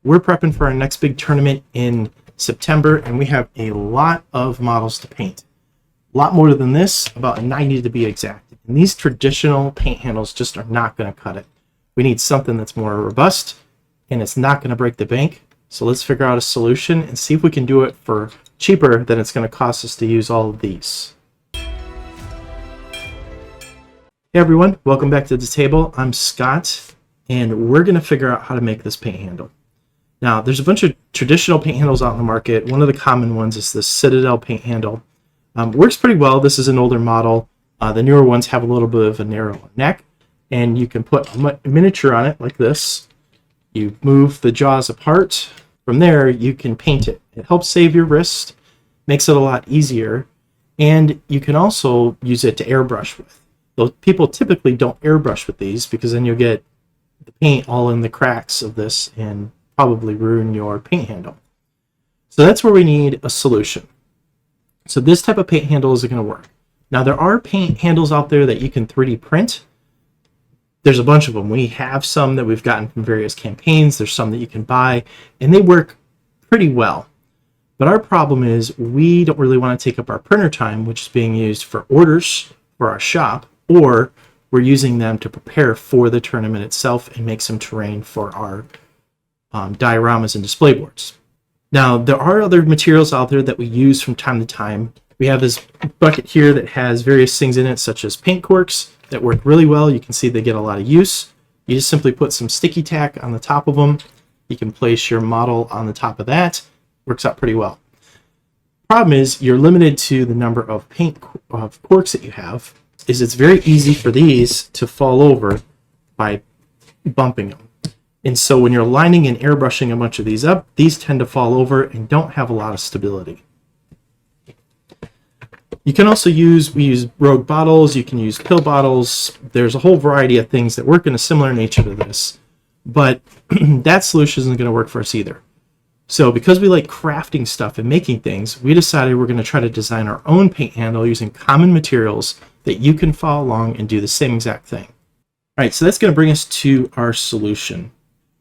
We're prepping for our next big tournament in September, and we have a lot of models to paint. A lot more than this, about 90 to be exact. And these traditional paint handles just are not going to cut it. We need something that's more robust, and it's not going to break the bank. So let's figure out a solution and see if we can do it for cheaper than it's going to cost us to use all of these. Hey everyone, welcome back to the table. I'm Scott, and we're going to figure out how to make this paint handle. Now, there's a bunch of traditional paint handles out in the market. One of the common ones is the Citadel paint handle. Works pretty well. This is an older model. The newer ones have a little bit of a narrow neck, and you can put a miniature on it like this. You move the jaws apart. From there, you can paint it. It helps save your wrist, makes it a lot easier, and you can also use it to airbrush with. Though people typically don't airbrush with these because then you'll get the paint all in the cracks of this and probably ruin your paint handle. So that's where we need a solution. So this type of paint handle isn't going to work. Now there are paint handles out there that you can 3D print. There's a bunch of them. We have some that we've gotten from various campaigns. There's some that you can buy, and they work pretty well. But our problem is we don't really want to take up our printer time, which is being used for orders for our shop, or we're using them to prepare for the tournament itself and make some terrain for our dioramas and display boards. Now, there are other materials out there that we use from time to time. We have this bucket here that has various things in it, such as paint corks that work really well. You can see they get a lot of use. You just simply put some sticky tack on the top of them. You can place your model on the top of that. Works out pretty well. Problem is, you're limited to the number of paint corks that you have. It's very easy for these to fall over by bumping them. And so when you're lining and airbrushing a bunch of these up, these tend to fall over and don't have a lot of stability. You can also we use rogue bottles, you can use pill bottles. There's a whole variety of things that work in a similar nature to this, but that solution isn't going to work for us either. So because we like crafting stuff and making things, we decided we're going to try to design our own paint handle using common materials that you can follow along and do the same exact thing. All right, so that's going to bring us to our solution.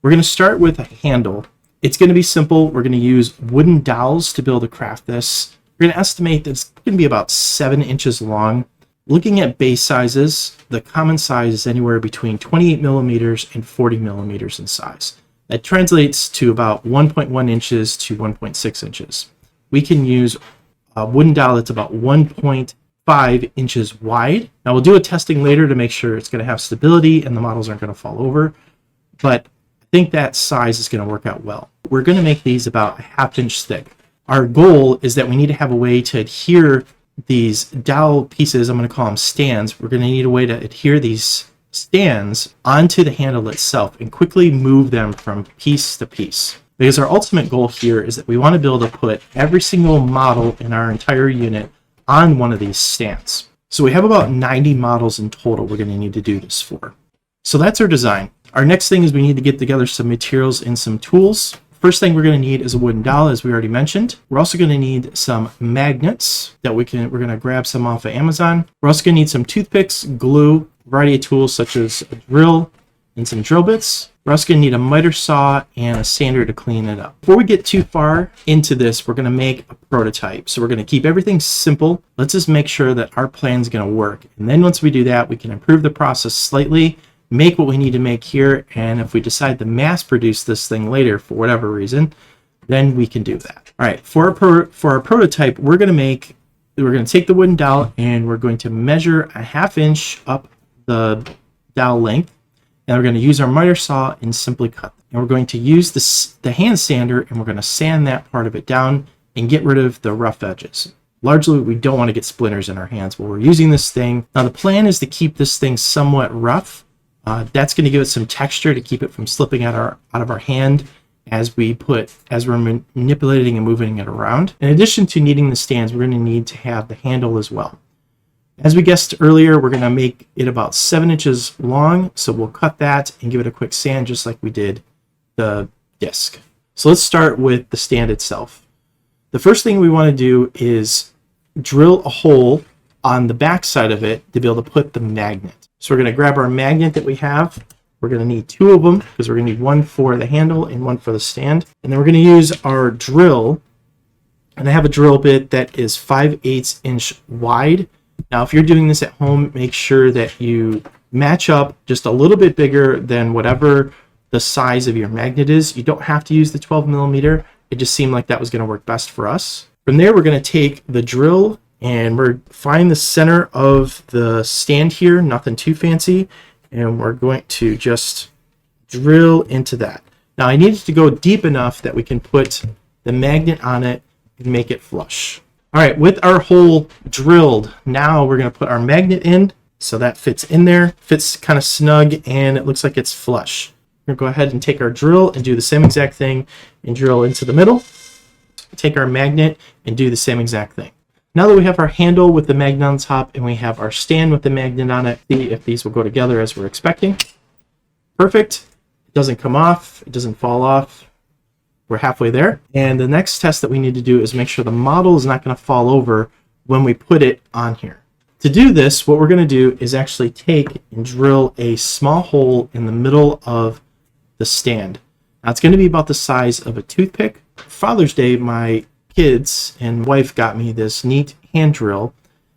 We're going to start with a handle. It's going to be simple. We're going to use wooden dowels to be able to craft this. We're going to estimate that it's going to be about 7 inches long. Looking at base sizes, the common size is anywhere between 28 millimeters and 40 millimeters in size. That translates to about 1.1 inches to 1.6 inches. We can use a wooden dowel that's about 1.5 inches wide. Now we'll do a testing later to make sure it's going to have stability and the models aren't going to fall over, but I think that size is going to work out well. We're going to make these about a 1/2 inch thick. Our goal is that we need to have a way to adhere these dowel pieces, I'm going to call them stands. We're going to need a way to adhere these stands onto the handle itself and quickly move them from piece to piece. Because our ultimate goal here is that we want to be able to put every single model in our entire unit on one of these stands. So we have about 90 models in total we're going to need to do this for. So that's our design. Our next thing is we need to get together some materials and some tools. First thing we're going to need is a wooden dowel, as we already mentioned. We're also going to need some magnets that we're going to grab some off of Amazon. We're also going to need some toothpicks, glue, a variety of tools such as a drill and some drill bits. We're also going to need a miter saw and a sander to clean it up. Before we get too far into this, we're going to make a prototype. So we're going to keep everything simple. Let's just make sure that our plan is going to work. And then once we do that, we can improve the process slightly, make what we need to make here, and if we decide to mass produce this thing later for whatever reason, then we can do that. All right, for our prototype, we're going to take the wooden dowel and we're going to measure a 1/2 inch up the dowel length, and we're going to use our miter saw and simply cut. And we're going to use the hand sander, and we're going to sand that part of it down and get rid of the rough edges. Largely, we don't want to get splinters in our hands while we're using this thing. Now, the plan is to keep this thing somewhat rough. That's going to give it some texture to keep it from slipping out of our hand as we're manipulating and moving it around. In addition to needing the stands, we're going to need to have the handle as well. As we guessed earlier, we're going to make it about 7 inches long, so we'll cut that and give it a quick sand just like we did the disc. So let's start with the stand itself. The first thing we want to do is drill a hole on the back side of it to be able to put the magnet. So we're going to grab our magnet that we have, We're going to need 2 of them because we're going to need one for the handle and one for the stand. And then we're going to use our drill. And I have a drill bit that is 5/8 inch wide. Now, if you're doing this at home, make sure that you match up just a little bit bigger than whatever the size of your magnet is. You don't have to use the 12 millimeter. It just seemed like that was going to work best for us. From there, we're going to take the drill and we're find the center of the stand here, nothing too fancy, and we're going to just drill into that. Now, I need it to go deep enough that we can put the magnet on it and make it flush. All right, with our hole drilled, now we're going to put our magnet in, so that fits in there, fits kind of snug, and it looks like it's flush. We're going to go ahead and take our drill and do the same exact thing and drill into the middle. Take our magnet and do the same exact thing. Now that we have our handle with the magnet on top and we have our stand with the magnet on it, see if these will go together as we're expecting. Perfect. It doesn't come off. It doesn't fall off. We're halfway there. And the next test that we need to do is make sure the model is not going to fall over when we put it on here. To do this, what we're going to do is actually take and drill a small hole in the middle of the stand. Now it's going to be about the size of a toothpick. For Father's Day, my kids and wife got me this neat hand drill.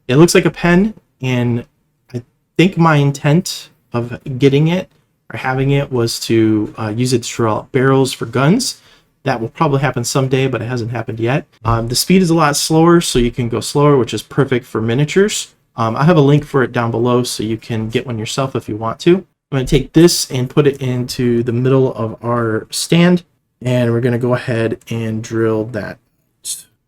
It looks like a pen, and I think my intent of getting it or having it was to use it to drill out barrels for guns. That will probably happen someday, but it hasn't happened yet. The speed is a lot slower, so you can go slower, which is perfect for miniatures. I have a link for it down below, so you can get one yourself if you want to. I'm going to take this and put it into the middle of our stand, and we're going to go ahead and drill that.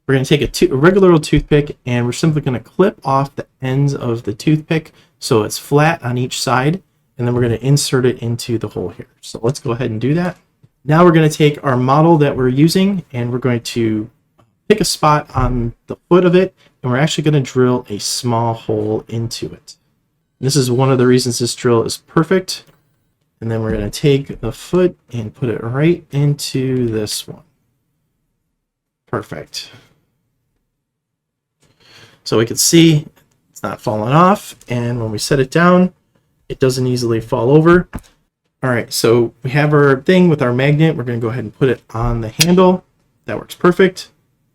We're going to take a regular old toothpick, and we're simply going to clip off the ends of the toothpick so it's flat on each side, and then we're going to insert it into the hole here. So let's go ahead and do that. Now we're going to take our model that we're using, and we're going to pick a spot on the foot of it, and we're actually going to drill a small hole into it. This is one of the reasons this drill is perfect. And then we're going to take the foot and put it right into this one. Perfect. So we can see it's not falling off, and when we set it down, it doesn't easily fall over. All right, so we have our thing with our magnet. We're going to go ahead and put it on the handle. That works perfect.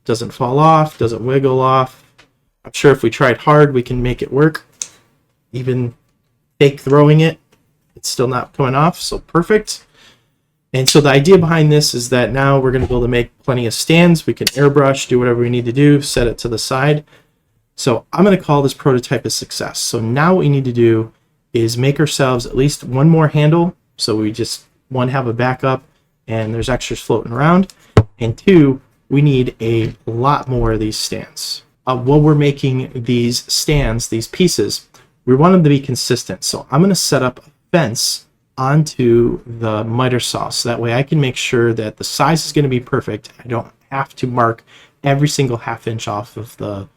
Doesn't fall off, doesn't wiggle off. I'm sure if we tried hard, we can make it work. Even fake throwing it, it's still not coming off, so perfect. And so the idea behind this is that now we're going to be able to make plenty of stands. We can airbrush, do whatever we need to do, set it to the side. So I'm going to call this prototype a success. So now what we need to do is make ourselves at least one more handle. So we just, one, have a backup and there's extras floating around. And 2, we need a lot more of these stands. While we're making these stands, these pieces, we want them to be consistent. So I'm going to set up a fence onto the miter saw, so that way I can make sure that the size is going to be perfect. I don't have to mark every single ½ inch off of the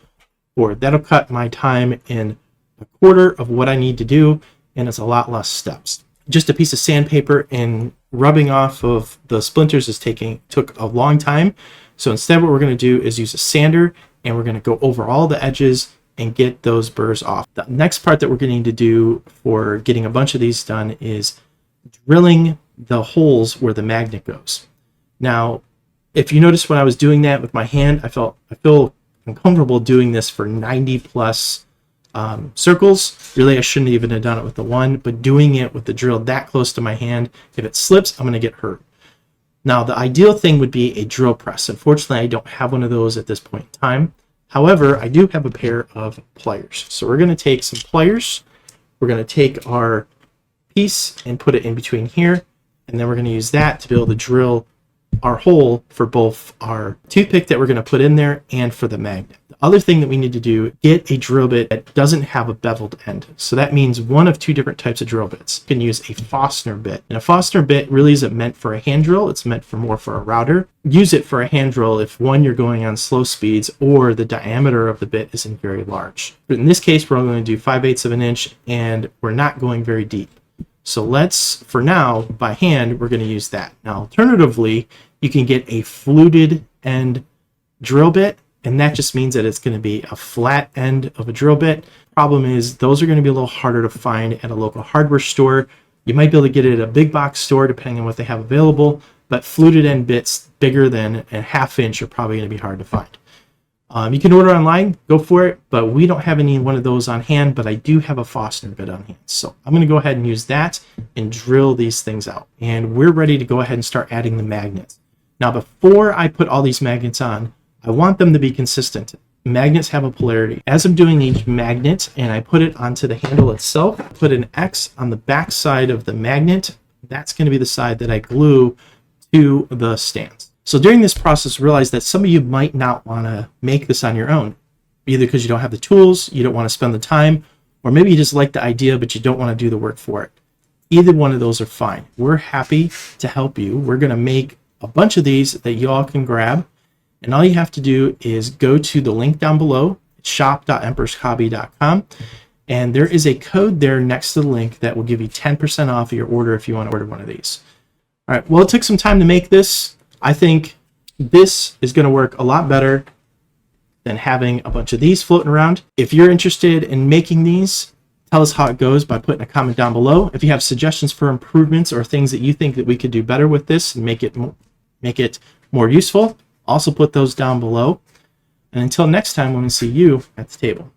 board. That'll cut my time in a quarter of what I need to do, and it's a lot less steps. Just a piece of sandpaper and rubbing off of the splinters took a long time. So instead what we're going to do is use a sander, and we're going to go over all the edges and get those burrs off. The next part that we're going to need to do for getting a bunch of these done is drilling the holes where the magnet goes. Now, if you notice when I was doing that with my hand, I feel uncomfortable doing this for 90 plus circles. Really, I shouldn't even have done it with the one, but doing it with the drill that close to my hand, if it slips, I'm going to get hurt. Now, the ideal thing would be a drill press. Unfortunately, I don't have one of those at this point in time. However, I do have a pair of pliers. So we're going to take some pliers. We're going to take our piece and put it in between here. And then we're going to use that to be able to drill our hole for both our toothpick that we're going to put in there and for the magnet. The other thing that we need to do, get a drill bit that doesn't have a beveled end. So that means one of 2 different types of drill bits. You can use a Forstner bit. And a Forstner bit really isn't meant for a hand drill. It's meant for more for a router. Use it for a hand drill if, one, you're going on slow speeds or the diameter of the bit isn't very large. But in this case, we're only going to do 5/8 of an inch, and we're not going very deep. So let's, for now, by hand, we're going to use that. Now, alternatively, you can get a fluted end drill bit, and that just means that it's going to be a flat end of a drill bit. Problem is, those are going to be a little harder to find at a local hardware store. You might be able to get it at a big box store depending on what they have available, but fluted end bits bigger than a 1/2 inch are probably going to be hard to find. You can order online, go for it, but we don't have any one of those on hand, but I do have a Forstner bit on hand. So I'm going to go ahead and use that and drill these things out. And we're ready to go ahead and start adding the magnets. Now, before I put all these magnets on, I want them to be consistent. Magnets have a polarity. As I'm doing each magnet and I put it onto the handle itself, put an X on the back side of the magnet. That's going to be the side that I glue to the stands. So during this process, realize that some of you might not want to make this on your own, either because you don't have the tools, you don't want to spend the time, or maybe you just like the idea, but you don't want to do the work for it. Either one of those are fine. We're happy to help you. We're going to make a bunch of these that you all can grab. And all you have to do is go to the link down below, shop.emperorshobby.com. And there is a code there next to the link that will give you 10% off of your order if you want to order one of these. All right, well, it took some time to make this. I think this is going to work a lot better than having a bunch of these floating around. If you're interested in making these, tell us how it goes by putting a comment down below. If you have suggestions for improvements or things that you think that we could do better with this and make it more useful, also put those down below. And until next time, when we see you at the table.